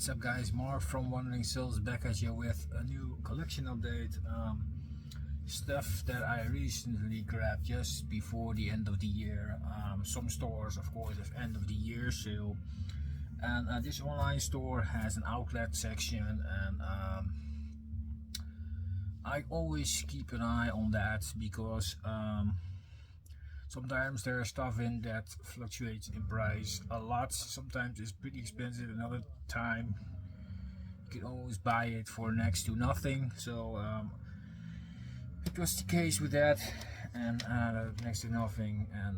What's up guys, Marv from Wandering Souls back at you with a new collection update. Stuff that I recently grabbed just before the end of the year. Some stores of course have end of the year sale, and this online store has an outlet section, and I always keep an eye on that because sometimes there is stuff in that fluctuates in price a lot. Sometimes it's pretty expensive, another time you can always buy it for next to nothing. So it was the case with that, and next to nothing, and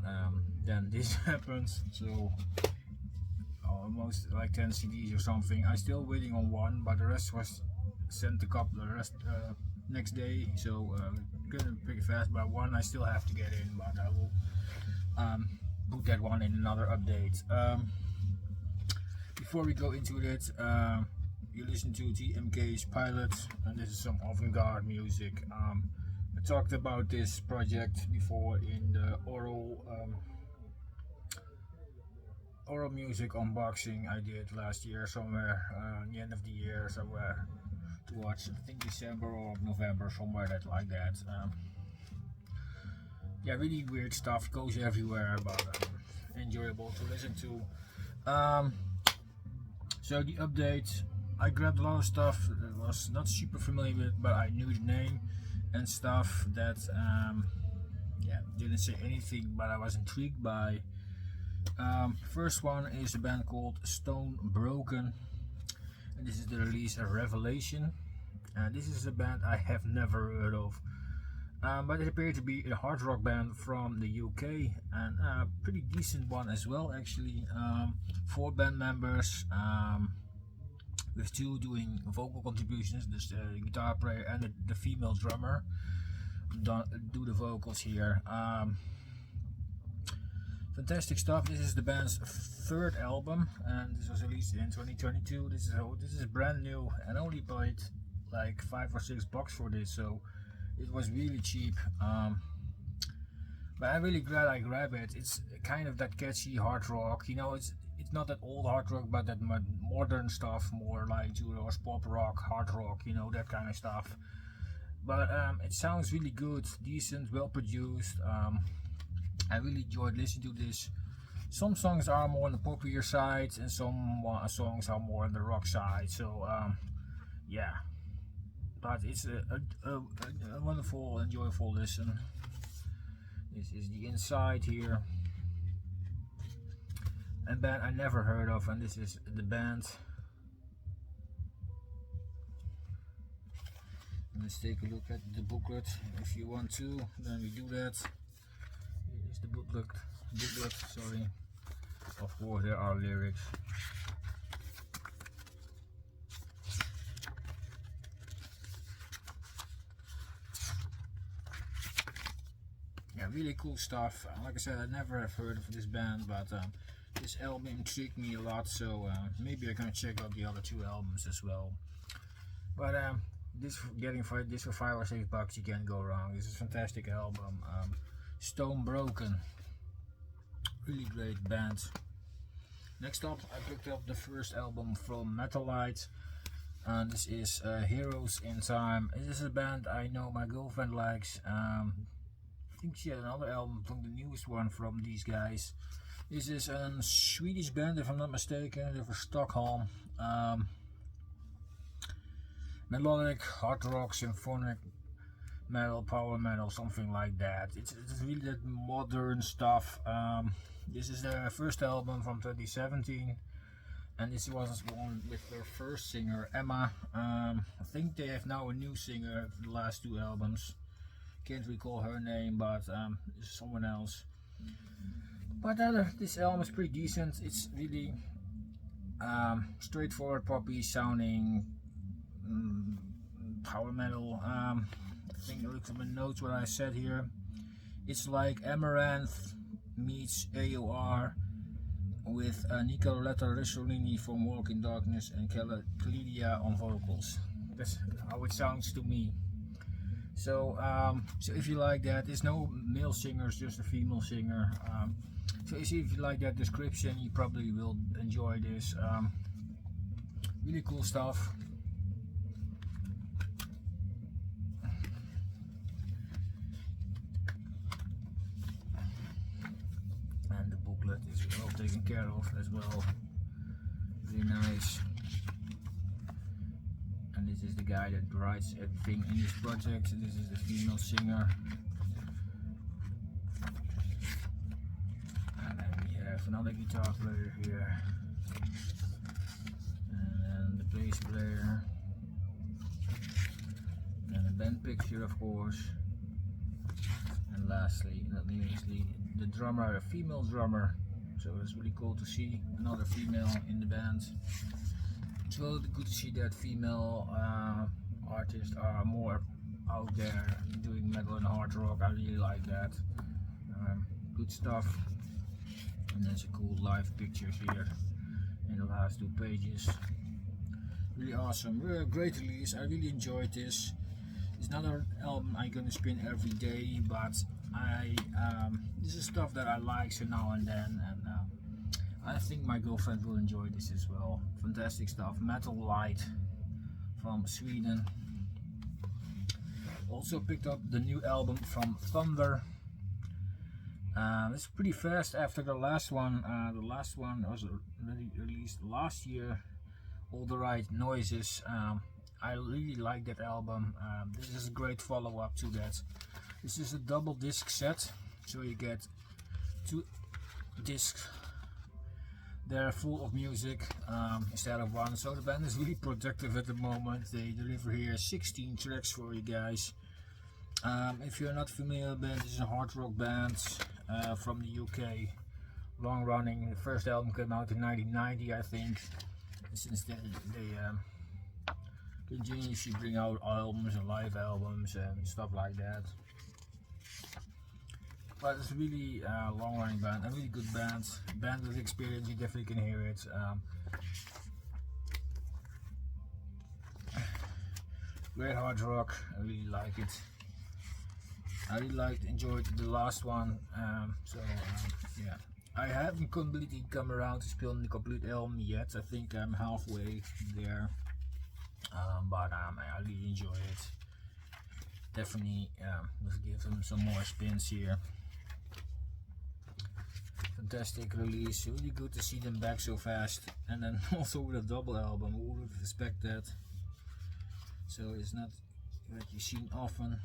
then this happens. So almost like 10 CDs or something. I'm still waiting on one, but the rest was sent a couple the rest next day, so getting pretty fast. But one I still have to get in, but I will put that one in another update. Before we go into it, you listen to TMK's Pilot, and this is some avant-garde music. I talked about this project before in the oral music unboxing I did last year, somewhere the end of the year, somewhere towards I think December or November, somewhere like that. Yeah, really weird stuff, goes everywhere, but enjoyable to listen to. So the update, I grabbed a lot of stuff that was not super familiar with, but I knew the name and stuff that yeah, didn't say anything, but I was intrigued by. First one is a band called Stone Broken, and this is the release of Revelation. This is a band I have never heard of, but it appeared to be a hard rock band from the UK, and a pretty decent one as well actually. 4 band members, with 2 doing vocal contributions, this the guitar player and the female drummer do the vocals here. Fantastic stuff. This is the band's 3rd album, and this was released in 2022. This is brand new, and only paid like $5 or $6 for this, so it was really cheap. But I'm really glad I grabbed it. It's kind of that catchy hard rock, you know. It's not that old hard rock, but that modern stuff, more like Judas pop rock, hard rock, you know, that kind of stuff. But it sounds really good, decent, well produced. I really enjoyed listening to this. Some songs are more on the poppier side, and some songs are more on the rock side. So yeah, but it's a wonderful, enjoyable listen. This is the inside here. A band I never heard of, and this is the band. Let's take a look at the booklet if you want to, then we do that. Here's the booklet, sorry. Of course there are lyrics. Yeah, really cool stuff. Like I said, I never have heard of this band, but this album intrigued me a lot, so maybe I'm gonna check out the other 2 albums as well. But getting this for $5 or $6, you can't go wrong. This is a fantastic album. Stone Broken, really great band. Next up, I picked up the first album from Metalite, and this is Heroes in Time. This is a band I know my girlfriend likes. I think she had another album from the newest one from these guys. This is a Swedish band, if I'm not mistaken. They're from Stockholm. Melodic, hard rock, symphonic metal, power metal, something like that. It's really that modern stuff. This is their first album from 2017, and this was one with their first singer, Emma. I think they have now a new singer for the last 2 albums. Can't recall her name, but it's someone else. But this album is pretty decent. It's really straightforward, poppy sounding, power metal. I think I looked at my notes what I said here. It's like Amaranth meets AOR with Nicoletta Rissolini from Walk in Darkness and Calidia on vocals. That's how it sounds to me. So so if you like that, there's no male singers, just a female singer. So if you like that description, you probably will enjoy this. Really cool stuff. And the booklet is well taken care of as well. Really nice. And this is the guy that writes everything in this project. This is the female singer. And then we have another guitar player here. And then the bass player. And a band picture, of course. And lastly, not leastly, the drummer, a female drummer. So it's really cool to see another female in the band. It's really good to see that female artists are more out there doing metal and hard rock. I really like that. Good stuff. And there's a cool live pictures here in the last 2 pages. Really awesome. Great release. I really enjoyed this. It's not an album I'm gonna spin every day, but this is stuff that I like so now and then, and I think my girlfriend will enjoy this as well. Fantastic stuff. Metalite from Sweden. Also picked up the new album from Thunder. It's pretty fast after the last one. The last one was released last year. All the Right Noises. I really like that album. This is a great follow-up to that. This is a double disc set, so you get 2 discs. They're full of music instead of 1, so the band is really productive at the moment. They deliver here 16 tracks for you guys. If you're not familiar with the band, this is a hard rock band from the UK, long running. The first album came out in 1990, I think. And since then they continuously bring out albums and live albums and stuff like that. But it's really a long running band, a really good band with experience. You definitely can hear it. Great hard rock. I really like it. I really enjoyed the last one. Yeah, I haven't completely come around to spin the complete album yet. I think I'm halfway there, but I really enjoy it. Definitely, let's give them some more spins here. Fantastic release, really good to see them back so fast, and then also with a double album. Who would expect that? So it's not what you see often.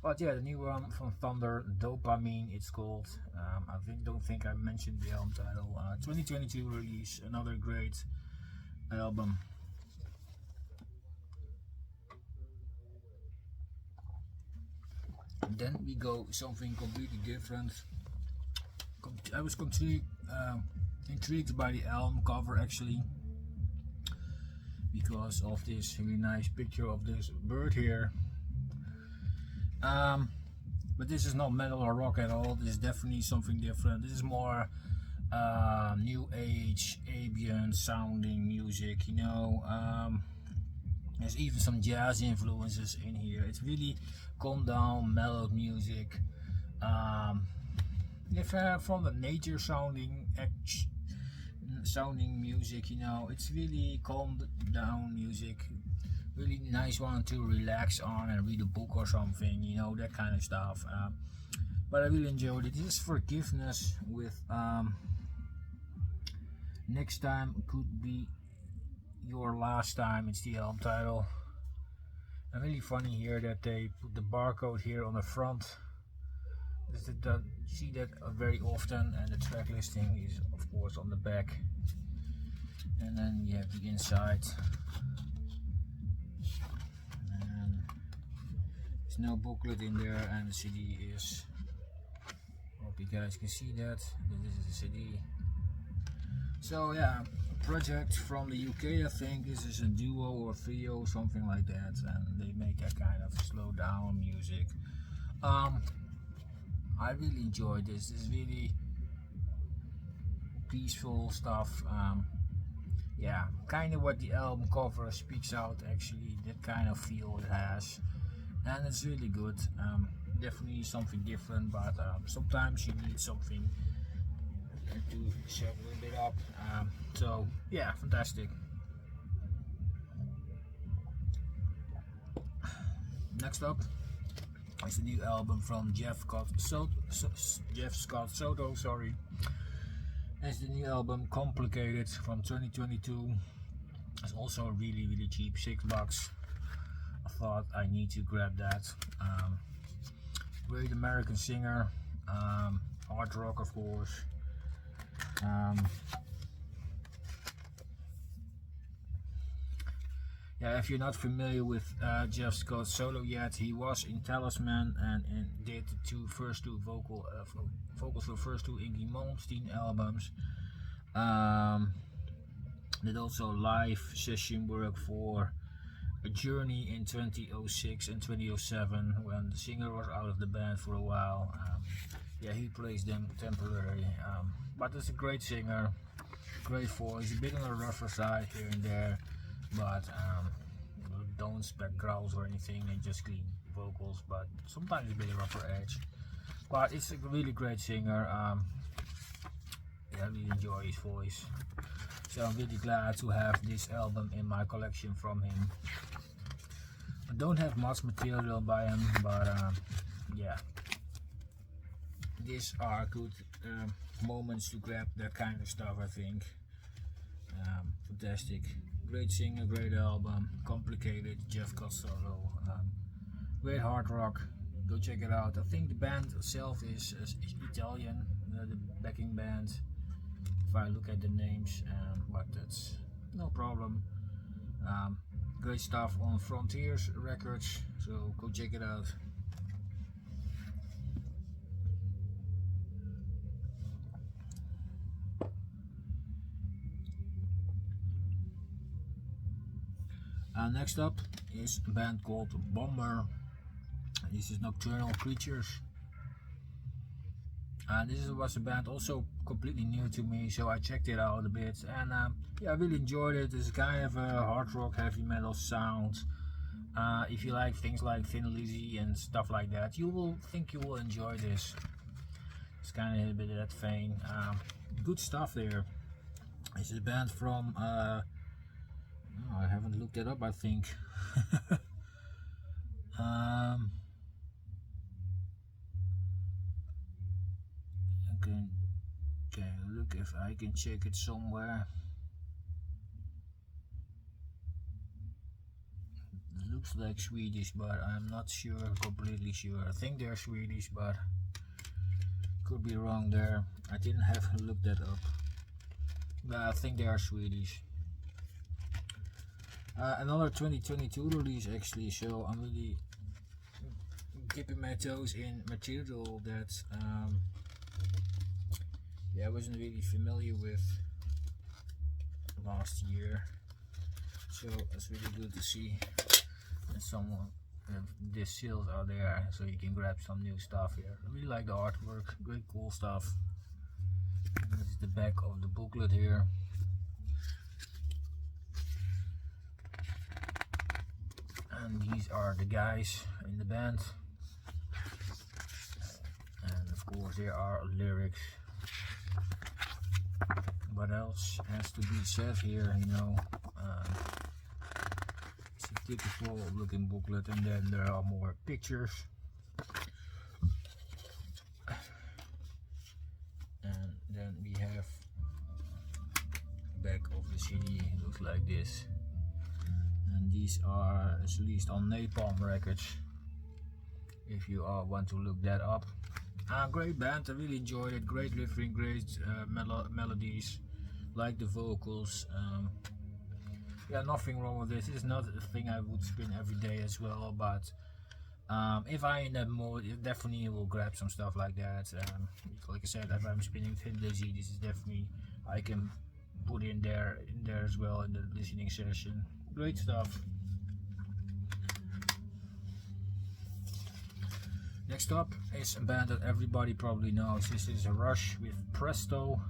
But yeah, the new one from Thunder, Dopamine, it's called. Don't think I mentioned the album title. 2022 release, another great album. And then we go something completely different. I was completely intrigued by the album cover actually, because of this really nice picture of this bird here. But this is not metal or rock at all. This is definitely something different. This is more new age, ambient sounding music, you know. There's even some jazz influences in here. It's really calm down, mellow music. From the nature sounding music, you know. It's really calmed down music. Really nice one to relax on and read a book or something, you know, that kind of stuff. But I really enjoyed it. This is Forgiveness with Next Time Could Be Your Last Time. It's the album title. And really funny here that they put the barcode here on the front. You see that very often, and the track listing is of course on the back. And then you have the inside. And there's no booklet in there, and the CD is. Hope you guys can see that. This is the CD. So yeah, a project from the UK, I think. This is a duo or trio, something like that, and they make that kind of slow down music. I really enjoyed this. This is really peaceful stuff. Yeah, kind of what the album cover speaks out actually, that kind of feel it has, and it's really good. Definitely something different, but sometimes you need something to shake a little bit up. So yeah, fantastic. Next up is a new album from Jeff Scott Soto. Sorry, it's the new album Complicated from 2022. It's also really cheap, $6. I thought I need to grab that. Great American singer, hard rock of course. Yeah, if you're not familiar with Jeff Scott Soto yet, he was in Talisman and did the first two vocals for the first two Iggy Malmsteen albums. Did also live session work for A Journey in 2006 and 2007 when the singer was out of the band for a while. Yeah, he plays them temporarily, but it's a great singer, great voice, a bit on the rougher side here and there, but don't expect growls or anything, and just clean vocals, but sometimes a bit of rougher edge. But it's a really great singer. Yeah, I really enjoy his voice, so I'm really glad to have this album in my collection from him. I don't have much material by him, but yeah, these are good moments to grab that kind of stuff, I think. Fantastic, great singer, great album, Complicated, Jeff Scott Soto. Great hard rock, go check it out. I think the band itself is Italian, the backing band, if I look at the names, but that's no problem. Great stuff on Frontiers Records, so go check it out. Next up is a band called Bomber. This is Nocturnal Creatures. This was a band also completely new to me, so I checked it out a bit, and yeah, I really enjoyed it. It's kind of a hard rock, heavy metal sound. If you like things like Thin Lizzy and stuff like that, you will enjoy this. It's kind of a bit of that vein. Good stuff there. This is a band from I haven't looked it up, I think. Okay, look if I can check it somewhere. It looks like Swedish, but I'm not sure, completely sure. I think they're Swedish, but could be wrong there. I didn't have to look that up, but I think they are Swedish. Another 2022 release actually, so I'm really dipping my toes in material that yeah, I wasn't really familiar with last year, so it's really good to see that someone these sales are there, so you can grab some new stuff here. I really like the artwork, great cool stuff. This is the back of the booklet here. And these are the guys in the band, and of course there are lyrics. What else has to be said here, you know? It's a typical looking booklet, and then there are more pictures, and then we have back of the CD. It looks like this. And these are released on Napalm Records, if you want to look that up. Great band, I really enjoyed it. Great riffing, great melodies, like the vocals. Yeah, nothing wrong with this. It's not a thing I would spin every day as well, but if I'm in that mode, it definitely will grab some stuff like that. Like I said, if I'm spinning Thin Lizzy, this is definitely, I can put in there as well in the listening session. Great stuff. Next up is a band that everybody probably knows. This is Rush with Presto,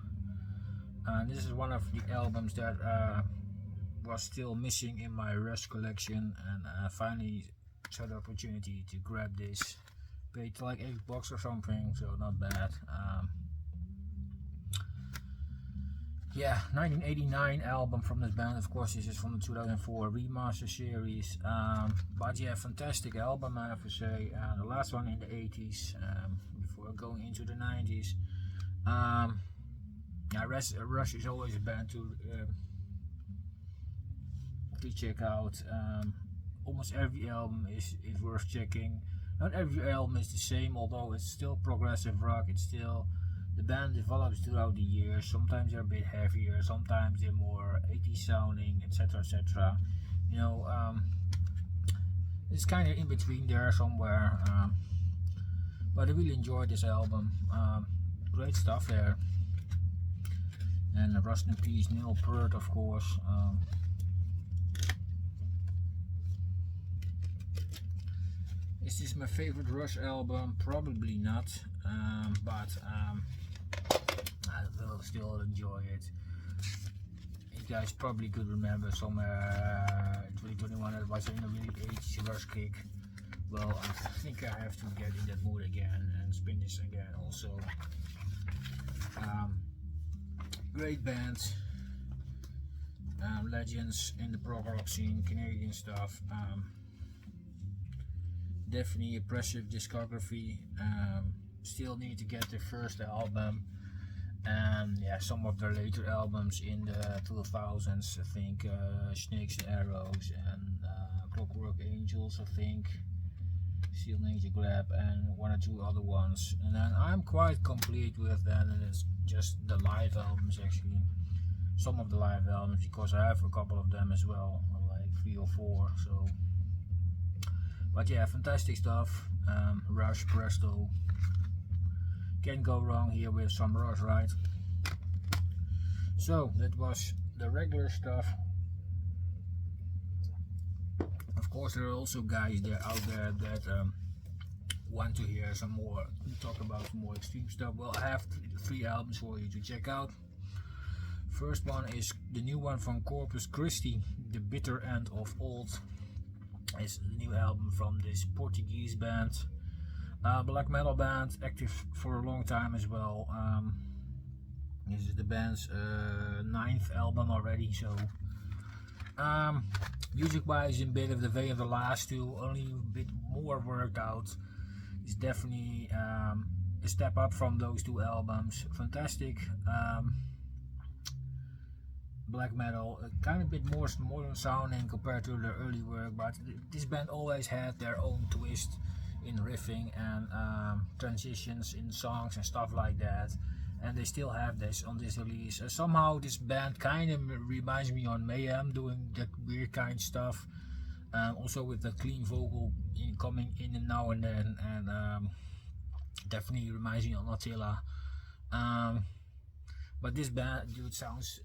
and this is one of the albums that was still missing in my Rush collection, and I finally saw the opportunity to grab this. Paid like $8 or something, so not bad. Yeah, 1989 album from this band. Of course, this is from the 2004 remaster series. But yeah, fantastic album, I have to say. The last one in the 80s, before going into the 90s. Yeah, Rush is always a band to check out. Almost every album is worth checking. Not every album is the same, although it's still progressive rock. It's still, the band develops throughout the years. Sometimes they're a bit heavier, sometimes they're more 80s sounding, etc, etc. You know, it's kind of in between there somewhere. But I really enjoyed this album. Great stuff there. And rest in peace, Neil Peart, of course. Is this my favorite Rush album? Probably not, but I will still enjoy it. You guys probably could remember somewhere in 2021 that was in a really 80s Rush kick. Well, I think I have to get in that mood again and spin this again also. Great bands, legends in the prog rock scene, Canadian stuff. Definitely impressive discography. Still need to get their first album, and yeah, some of their later albums in the 2000s. I think Snakes and Arrows and Clockwork Angels, I think, Steel Nature Grab, and one or two other ones. And then I'm quite complete with that, and it's just the live albums actually. Some of the live albums, because I have a couple of them as well, like 3 or 4. So. But yeah, fantastic stuff. Rush, Presto. Can't go wrong here with some Rush, right? So that was the regular stuff. Of course, there are also guys out there that want to hear some more, talk about some more extreme stuff. Well, I have 3 albums for you to check out. First one is the new one from Corpus, Christii, The Bitter End of Old. Is the new album from this Portuguese band, black metal band, active for a long time as well. This is the band's 9th album already, so music wise in a bit of the vein of the last 2, only a bit more worked out. It's definitely a step up from those 2 albums. Fantastic. Black metal, kind of a bit more modern sounding compared to their early work, but this band always had their own twist in riffing and transitions in songs and stuff like that, and they still have this on this release. Somehow this band kind of reminds me on Mayhem, doing that weird kind of stuff, also with the clean vocal coming in and now and then, and definitely reminds me on Attila. But this band, dude, sounds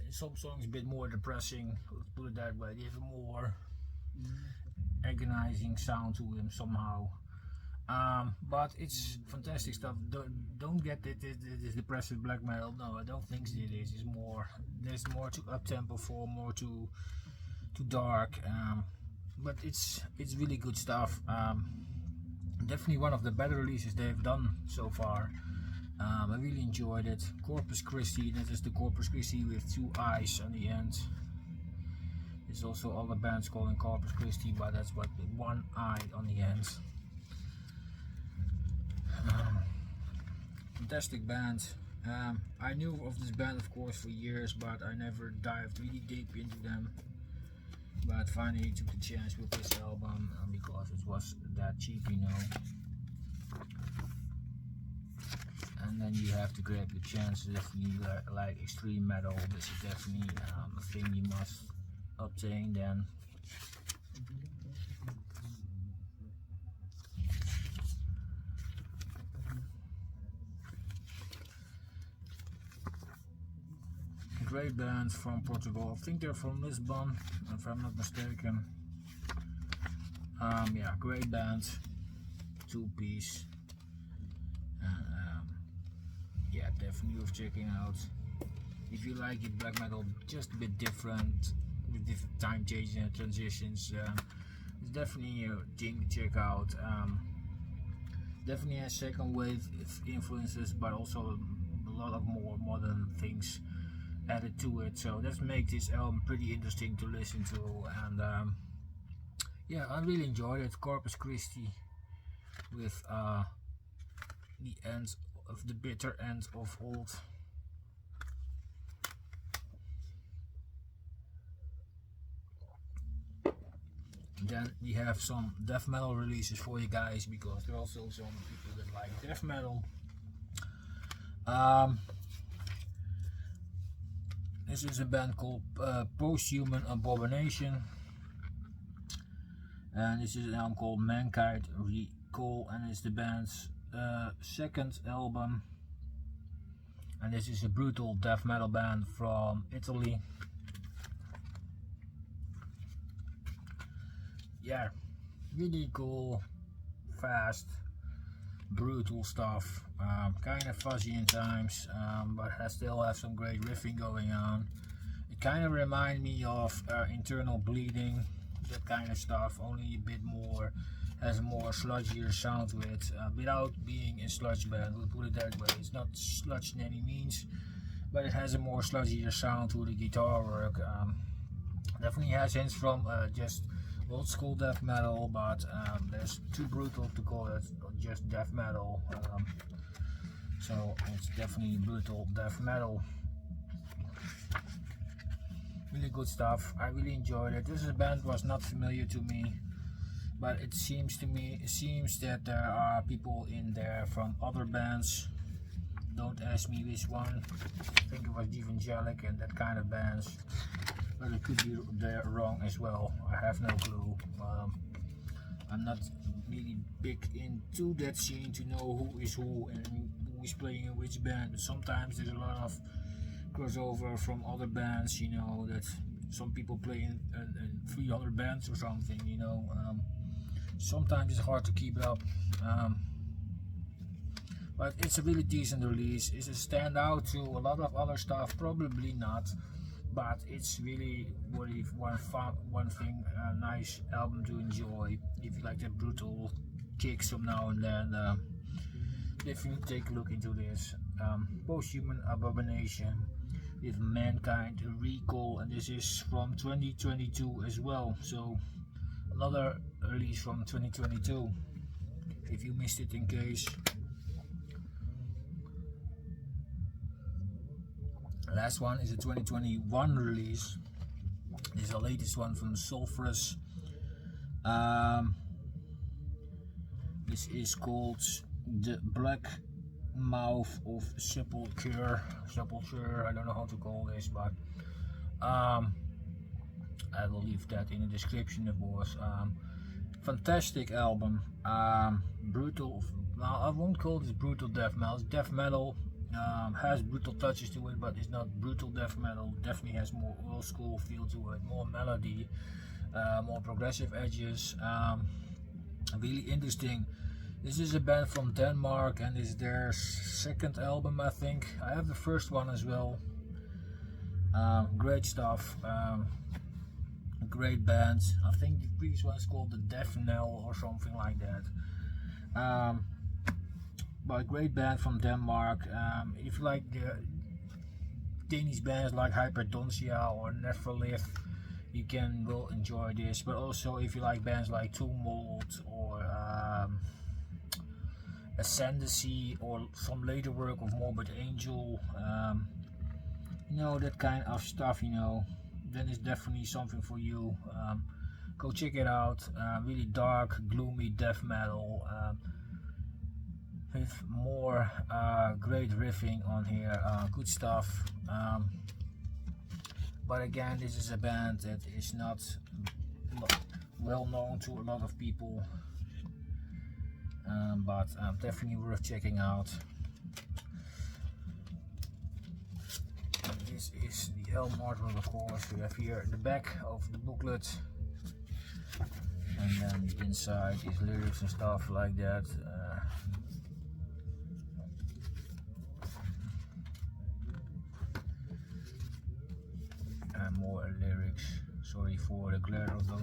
in some songs a bit more depressing, let's put it that way. They have a more agonizing sound to him somehow. But it's fantastic stuff. Don't get that it is depressive black metal. No, I don't think it is. It's more, there's more to up tempo for, more to dark. But it's really good stuff. Definitely one of the better releases they've done so far. I really enjoyed it. Corpus Christii, that is the Corpus Christii with 2 eyes on the end. There's also other bands calling Corpus Christii, but that's what, with 1 eye on the end. Fantastic band. I knew of this band, of course, for years, but I never dived really deep into them. But finally took the chance with this album because it was that cheap, you know. And then you have to grab the chance. Definitely like extreme metal. This is definitely a thing you must obtain then. Great band from Portugal. I think they're from Lisbon, if I'm not mistaken. Yeah, great band. 2-piece. Yeah, definitely worth checking out. If you like it, black metal, just a bit different, with different time changes and transitions. It's definitely a thing to check out. Definitely has second wave influences, but also a lot of more modern things. added to it, so that makes this album pretty interesting to listen to. And yeah, I really enjoyed it. Corpus Christi with the end of the bitter end of old. Then we have some death metal releases for you guys, because there are also some people that like death metal. This is a band called Posthuman Abomination, and this is an album called Mankind Recall, and it's the band's second album. And this is a brutal death metal band from Italy. Yeah, really cool, fast, brutal stuff. Kind of fuzzy in times, but I still have some great riffing going on. It kind of reminds me of Internal Bleeding, that kind of stuff, only a bit more, has a more sludgier sound to it, without being a sludge band, we'll put it that way. It's not sludge in any means, but it has a more sludgier sound to the guitar work. Definitely has hints from just old school death metal, but there's too brutal to call it just death metal, so it's definitely brutal death metal. Really good stuff. I really enjoyed it. This band was not familiar to me, but it seems that there are people in there from other bands. Don't ask me which one. I think it was Evangelic and that kind of bands, but it could be there wrong as well. I have no clue. I'm not really big into that scene to know who is who and who is playing in which band, but sometimes there's a lot of crossover from other bands, you know, that some people play in 300 bands or something, you know. Sometimes it's hard to keep it up, but it's a really decent release. Is it stand out to a lot of other stuff? Probably not, but it's really one thing, a nice album to enjoy if you like the brutal kicks from now and then. Definitely take a look into this. Posthuman Abomination with Mankind Recall, and this is from 2022 as well, so another release from 2022 if you missed it in case. Last one is a 2021 release. This is the latest one from Sulphurous. This is called The Black Mouth of Sepulchre. I don't know how to call this, but I will leave that in the description, of course. Fantastic album. Brutal. Well, I won't call this brutal death metal. It's death metal. Has brutal touches to it, but it's not brutal death metal. Definitely has more old school feel to it, more melody, more progressive edges. Really interesting. This is a band from Denmark, and this is their second album, I think. I have the first one as well. Great stuff. Great bands. I think the previous one is called the Death Knell or something like that. But a great band from Denmark. If you like the Danish bands like Hyperdontia or Neverlift, you can will enjoy this. But also if you like bands like Tumult or Ascendancy or some later work of Morbid Angel, you know, that kind of stuff, you know, then it's definitely something for you. Go check it out. Really dark, gloomy death metal. With more great riffing on here, good stuff. But again, this is a band that is not well known to a lot of people, but definitely worth checking out. And this is the album artwork, of course. We have here the back of the booklet, and then the inside is lyrics and stuff like that. And more lyrics. Sorry for the glare of the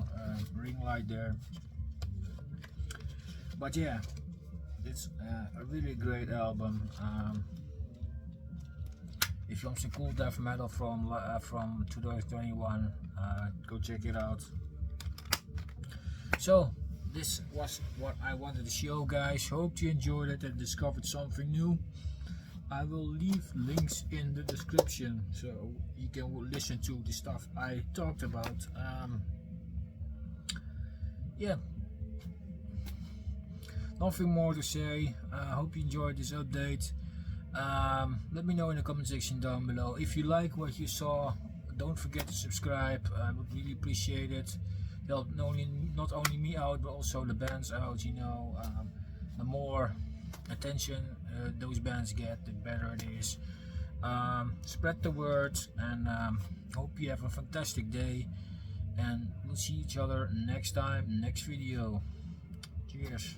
ring light there. But yeah, it's a really great album. If you want some cool death metal from 2021, go check it out. So this was what I wanted to show, guys. Hope you enjoyed it and discovered something new. I will leave links in the description so you can listen to the stuff I talked about. Yeah, nothing more to say. Hope you enjoyed this update. Let me know in the comment section down below. If you like what you saw, don't forget to subscribe. I would really appreciate it. Help not only me out, but also the bands out. You know, the more attention those bands get, the better it is. Spread the word, and hope you have a fantastic day, and we'll see each other next time, next video. Cheers.